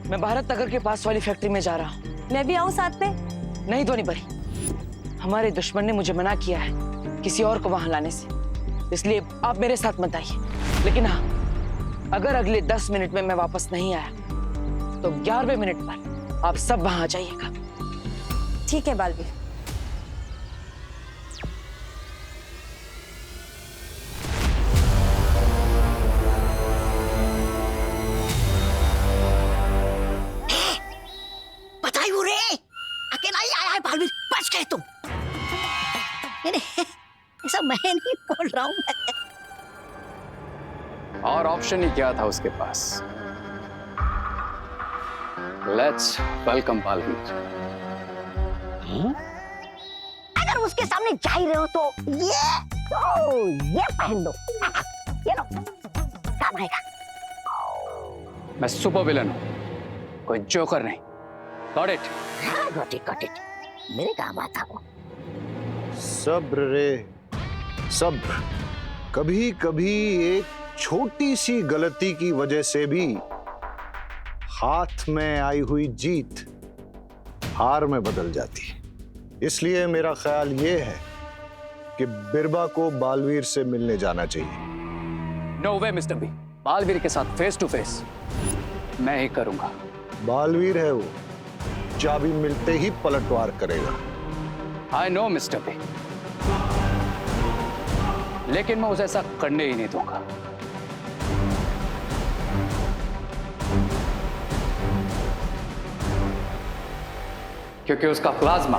मैं भारत नगर के पास वाली फैक्ट्री में जा रहा हूँ। मैं भी आऊँ साथ में? नहीं ध्वनि परी, हमारे दुश्मन ने मुझे मना किया है किसी और को वहां लाने से, इसलिए आप मेरे साथ मत आइए। लेकिन हाँ, अगर अगले 10 मिनट में मैं वापस नहीं आया तो 11वें मिनट पर आप सब वहां आ जाइएगा। ठीक है बालवीर। बताइए रे, अकेला ही आया है बालवीर, बच गए तुम। ऐसा मैं नहीं बोल रहा हूँ। और ऑप्शन ही क्या था उसके पास। Let's welcome Baalveer. अगर उसके सामने जा ही रहे हो तो ये पहन लो, ये लो, काम आएगा। मैं सुपर विलन हूं, कोई जोकर नहीं। Got it? गॉट इट, मेरे काम आता हो। सब्र रे सब्र। कभी कभी एक छोटी सी गलती की वजह से भी हाथ में आई हुई जीत हार में बदल जाती है। इसलिए मेरा ख्याल ये है कि बिरबा को बालवीर से मिलने जाना चाहिए। नो वे मिस्टर बी, बालवीर के साथ फेस टू फेस मैं ही करूंगा। बालवीर है वो, चाबी मिलते ही पलटवार करेगा। आई नो मिस्टर बी, लेकिन मैं उसे ऐसा करने ही नहीं दूंगा। क्योंकि उसका प्लाज्मा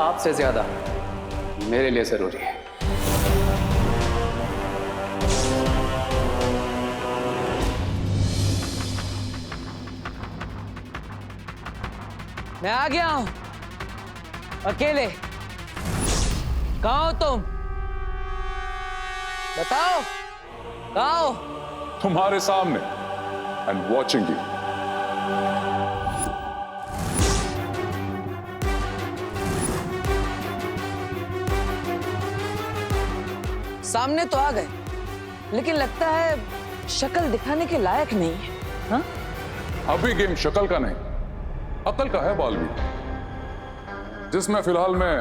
आपसे ज्यादा मेरे लिए जरूरी है। मैं आ गया हूं, अकेले। कहाँ हो तुम? बताओ, कहाँ हो? तुम्हारे सामने एंड वॉचिंग यू। सामने तो आ गए, लेकिन लगता है शक्ल दिखाने के लायक नहीं है। हाँ? अभी गेम शक्ल का नहीं, अकल का है बालवीर, जिसमें फिलहाल मैं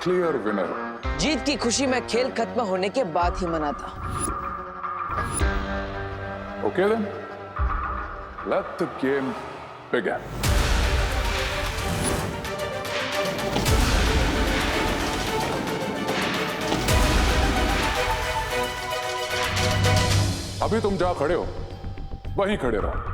क्लियर विनर हूं। जीत की खुशी में खेल खत्म होने के बाद ही मनाता। Okay then, let the game begin. अभी तुम जहां खड़े हो वहीं खड़े रहो।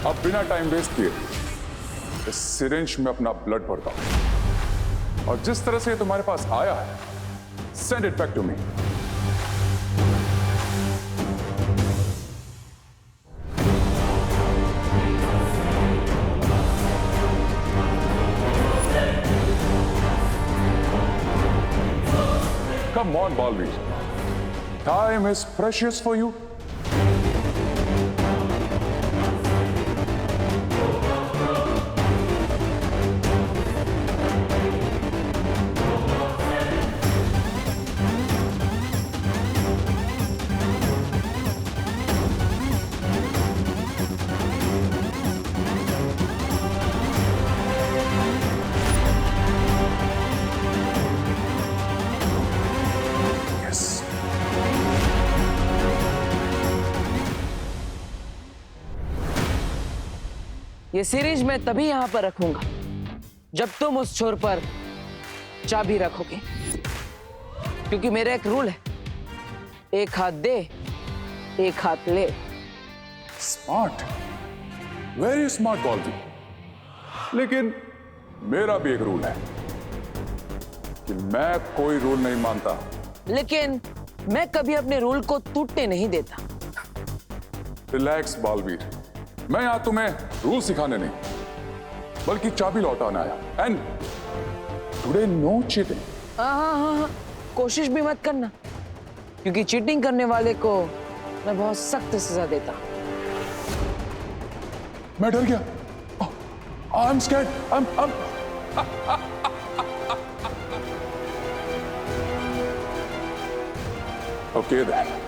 अब बिना टाइम वेस्ट किए इस सिरिंज में अपना ब्लड भरता हूं, और जिस तरह से ये तुम्हारे पास आया है, send it back to me. Come on, Balveer. Time is precious for you. ये सीरीज मैं तभी यहां पर रखूंगा जब तुम उस छोर पर चाबी रखोगे, क्योंकि मेरा एक रूल है, एक हाथ दे एक हाथ ले। स्मार्ट, वेरी स्मार्ट बॉलवी। लेकिन मेरा भी एक रूल है, कि मैं कोई रूल नहीं मानता। लेकिन मैं कभी अपने रूल को टूटने नहीं देता। रिलैक्स बालवीर, मैं यहां तुम्हें रूल सिखाने नहीं बल्कि चाबी लौटाना आया। And today no cheating. हाँ, कोशिश भी मत करना, क्योंकि चीटिंग करने वाले को मैं बहुत सख्त सजा देता। मैं डर गया। I am scared. Okay then.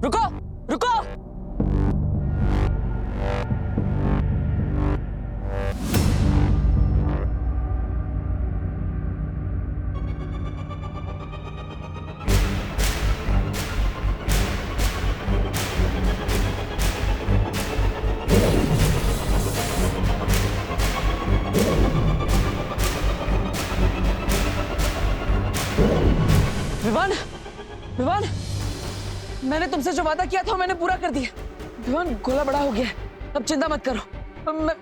रुको रुको। विवान, विवान, मैंने तुमसे जो वादा किया था मैंने पूरा कर दिया। विवान, गोला बड़ा हो गया है, अब चिंता मत करो।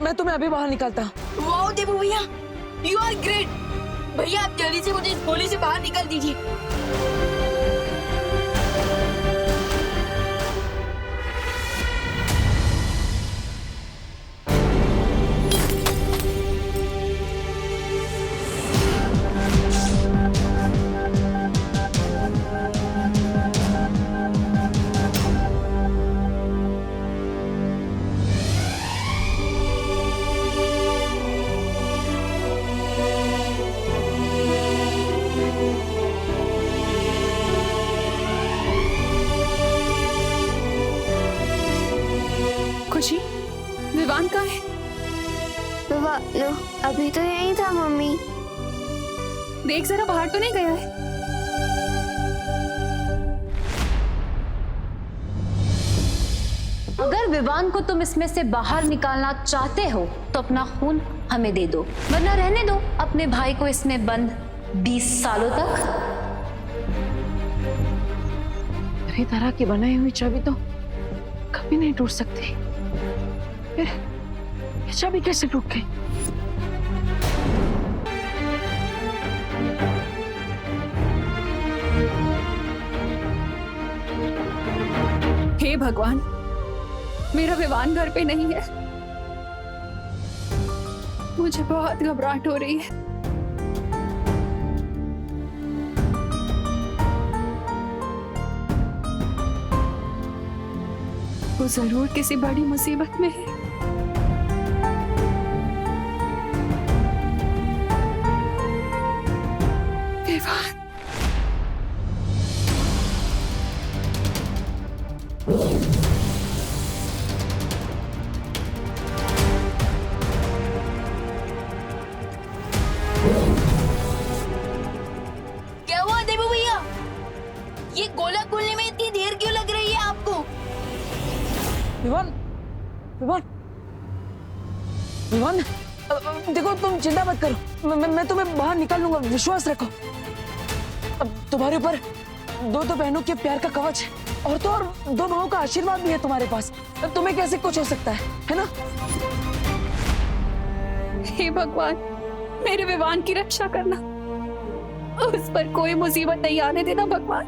मैं तुम्हें अभी बाहर निकालता हूँ। वाओ देबू भैया, यू आर ग्रेट। भैया आप जल्दी से मुझे इस गोली से बाहर निकाल दीजिए। खुशी, विवान कहाँ है? अभी तो यही था मम्मी। देख जरा, बाहर तो नहीं गया है? अगर विवान को तुम इसमें से बाहर निकालना चाहते हो तो अपना खून हमें दे दो, वरना रहने दो अपने भाई को इसमें बंद 20 सालों तक। मेरी तरह की बनाई हुई चाबी तो कभी नहीं टूट सकती। फिर ये चाबी कैसे टूट गई? हे भगवान, मेरा विवान घर पे नहीं है। मुझे बहुत घबराहट हो रही है। वो जरूर किसी बड़ी मुसीबत में है। विवान, क्या हुआ देबू भैया? ये गोला खोलने में इतनी देर क्यों लग रही है आपको? विवान, विवान, विवान, देखो तुम चिंता मत करो। मैं तुम्हें बाहर निकाल लूंगा, विश्वास रखो। अब तुम्हारे ऊपर दो बहनों के प्यार का कवच है, और तो और 2 भाइयों का आशीर्वाद भी है तुम्हारे पास। अब तुम्हें कैसे कुछ हो सकता है ना? हे भगवान, मेरे विवान की रक्षा करना। उस पर कोई मुसीबत नहीं आने देना भगवान,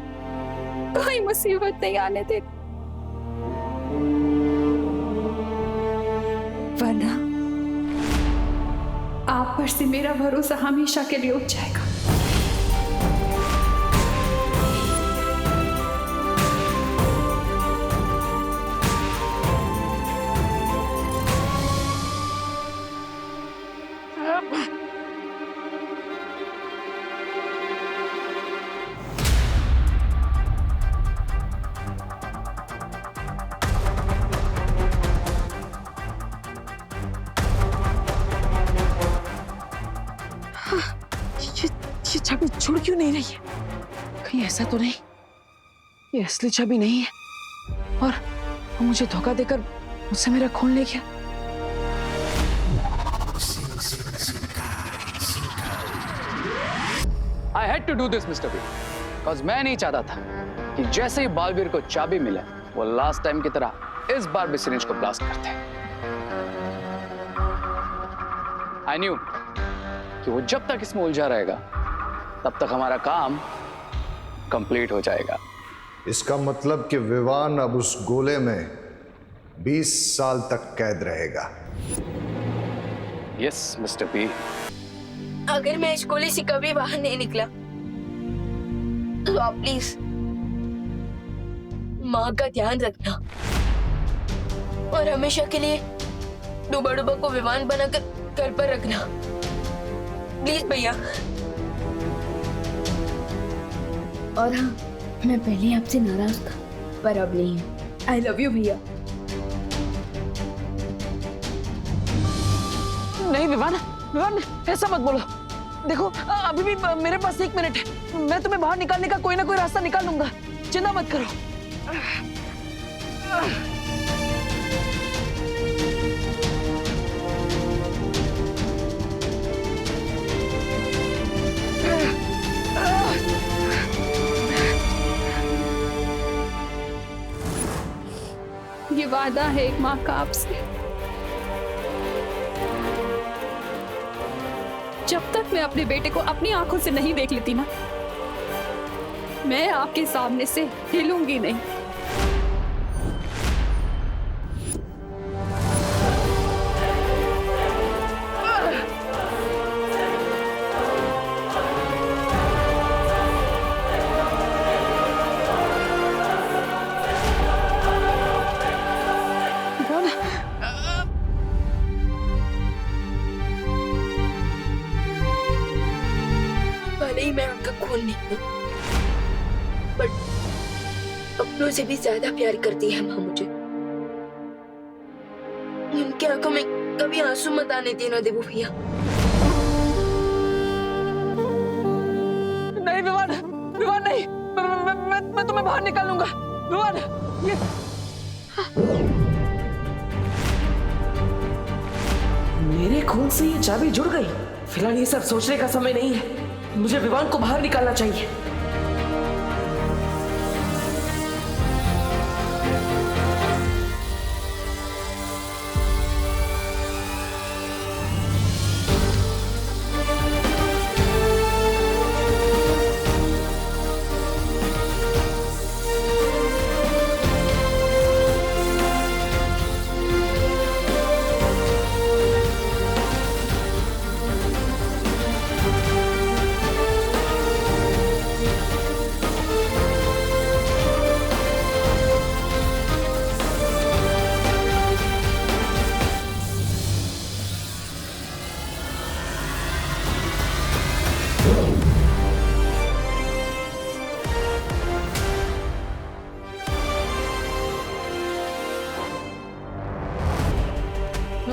कोई मुसीबत नहीं आने देना, वरना आप पर से मेरा भरोसा हमेशा के लिए उठ जाएगा। ये छवि जुड़ क्यों नहीं रही है? कहीं ऐसा तो नहीं ये असली छवि नहीं है और वो मुझे धोखा देकर मुझसे मेरा खून ले गया। I had to do this, Mr. B, because मैं नहीं चाहता था कि जैसे ही बालवीर को चाबी मिले वो लास्ट टाइम की तरह इस बार भी सिरिंज को ब्लास्ट करते। I knew कि वो जब तक इसमें उलझा रहेगा तब तक हमारा काम कंप्लीट हो जाएगा। इसका मतलब कि विवान अब उस गोले में 20 साल तक कैद रहेगा। Yes mister B. अगर मैं इस गोली से कभी बाहर नहीं निकला तो आप प्लीज माँ का ध्यान रखना और हमेशा के लिए डूबा डूबा को विमान बनाकर घर पर रखना, प्लीज भैया। और हाँ, मैं पहले आपसे नाराज था पर अब नहीं हूँ। आई लव यू भैया। नहीं विवान, विवान ऐसा मत बोलो। देखो अभी भी मेरे पास 1 मिनट है, मैं तुम्हें बाहर निकालने का कोई ना कोई रास्ता निकाल लूंगा, चिंता मत करो। ये वादा है एक माँ का आपसे, जब तक मैं अपने बेटे को अपनी आंखों से नहीं देख लेती ना, मैं आपके सामने से हिलूंगी नहीं। भले ही मैं उनका खून नहीं हूँ, बट अपनों से भी ज्यादा प्यार करती है माँ मुझे। उनकी आंखों में कभी आंसू मत आने देना देवू भैया। नहीं विवान, विवान नहीं, मैं तुम्हें बाहर निकालूंगा। विवान ये मेरे खून से ये चाबी जुड़ गई। फिलहाल ये सब सोचने का समय नहीं है, मुझे विवान को बाहर निकालना चाहिए।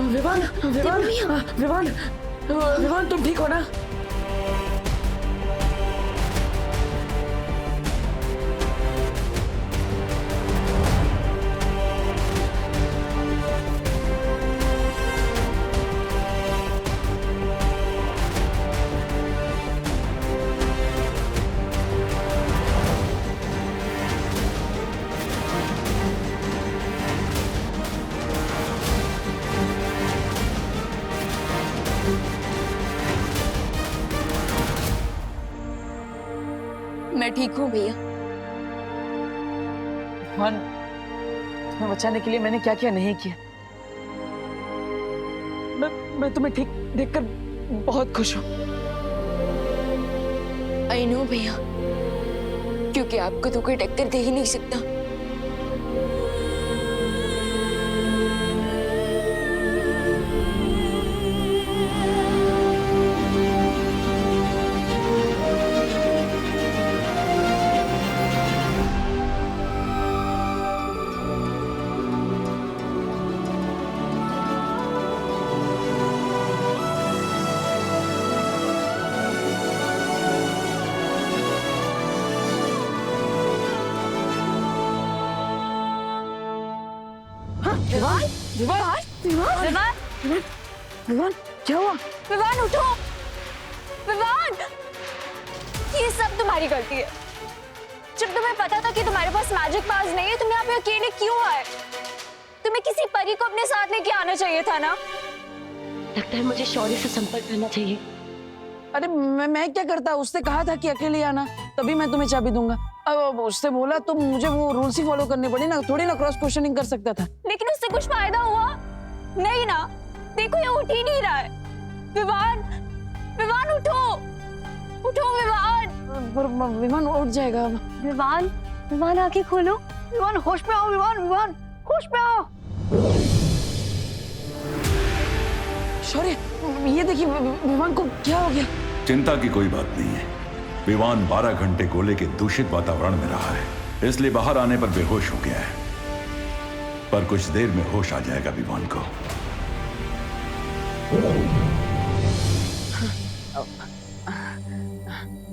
विवान, विवान, विवान, विवान तुम ठीक हो ना? मैं ठीक हूँ भैया। विवान, तुम्हें बचाने के लिए मैंने क्या क्या नहीं किया। मैं तुम्हें ठीक देखकर बहुत खुश हूँ। आई नो भैया, क्योंकि आपको तो कोई टक्कर दे ही नहीं सकता। विवान, विवान, विवान, विवान, क्या हुआ? विवान उठो। विवान, ये सब तुम्हारी गलती है। जब तुम्हें पता था कि तुम्हारे पास मैजिक पास नहीं है, तुम यहाँ पे अकेले क्यों आए? तुम्हें किसी परी को अपने साथ लेके आना चाहिए था ना। लगता है मुझे शौर्य से संपर्क करना चाहिए। अरे मैं क्या करता, उससे कहा था कि अकेले आना, तभी मैं तुम्हें चाबी दूंगा। अब उससे बोला तो मुझे वो रूल्स ही फॉलो करने पड़े ना, थोड़ी ना क्रॉस क्वेश्चनिंग कर सकता था। लेकिन उससे कुछ फायदा हुआ नहीं ना। देखो ये उठ ही नहीं रहा है। विवान, विवान उठो, उठो विवान। विमान उठ जाएगा। विवान, विवान आंखें खोलो। विवान होश में आओ, विवान, विवान होश में आओ। शौर्य, ये देखिए विमान को क्या हो गया। चिंता की कोई बात नहीं है। विवान 12 घंटे गोले के दूषित वातावरण में रहा है, इसलिए बाहर आने पर बेहोश हो गया है। पर कुछ देर में होश आ जाएगा विवान को।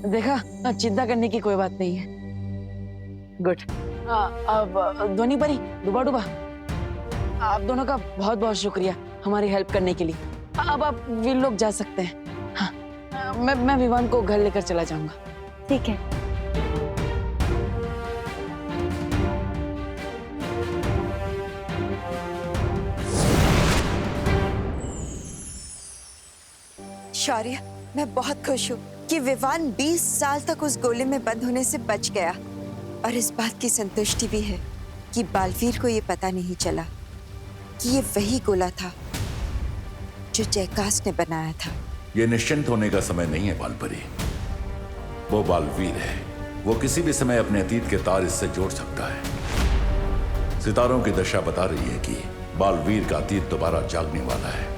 देखा, चिंता करने की कोई बात नहीं है। गुड। अब ध्वनि परी, डुबा डुबा, आप दोनों का बहुत बहुत शुक्रिया हमारी हेल्प करने के लिए। अब आप वीर लोग जा सकते हैं। हाँ, मैं विवान को घर लेकर चला जाऊंगा। ठीक है। शौर्य, मैं बहुत खुश हूँ कि विवान 20 साल तक उस गोले में बंद होने से बच गया, और इस बात की संतुष्टि भी है कि बालवीर को ये पता नहीं चला कि ये वही गोला था जो जयकास ने बनाया था। यह निश्चिंत होने का समय नहीं है बालपरी। वो बालवीर है, वो किसी भी समय अपने अतीत के तार इससे जोड़ सकता है। सितारों की दशा बता रही है कि बालवीर का अतीत दोबारा जागने वाला है।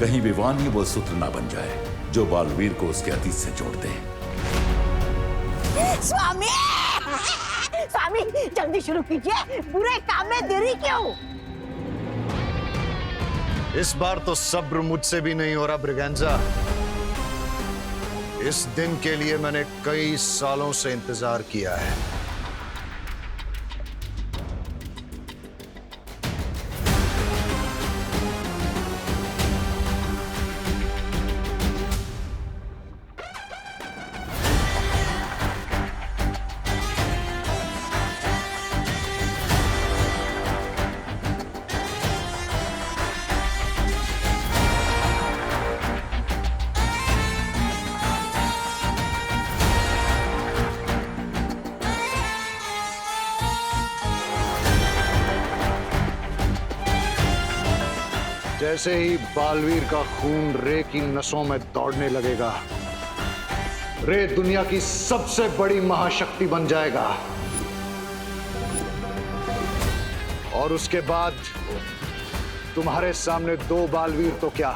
कहीं विवान ही वो सूत्र ना बन जाए जो बालवीर को उसके अतीत से जोड़ते हैं। स्वामी, स्वामी जल्दी शुरू कीजिए, बुरे काम में देरी क्यों? इस बार तो सब्र मुझसे भी नहीं हो रहा ब्रिगेंजा। इस दिन के लिए मैंने कई सालों से इंतजार किया है। जैसे ही बालवीर का खून रे की नसों में दौड़ने लगेगा, रे दुनिया की सबसे बड़ी महाशक्ति बन जाएगा। और उसके बाद तुम्हारे सामने 2 बालवीर तो क्या,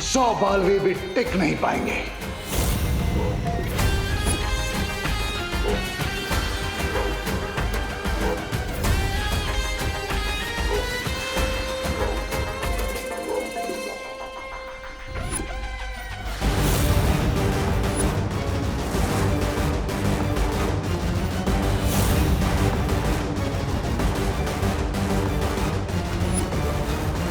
100 बालवीर भी टिक नहीं पाएंगे।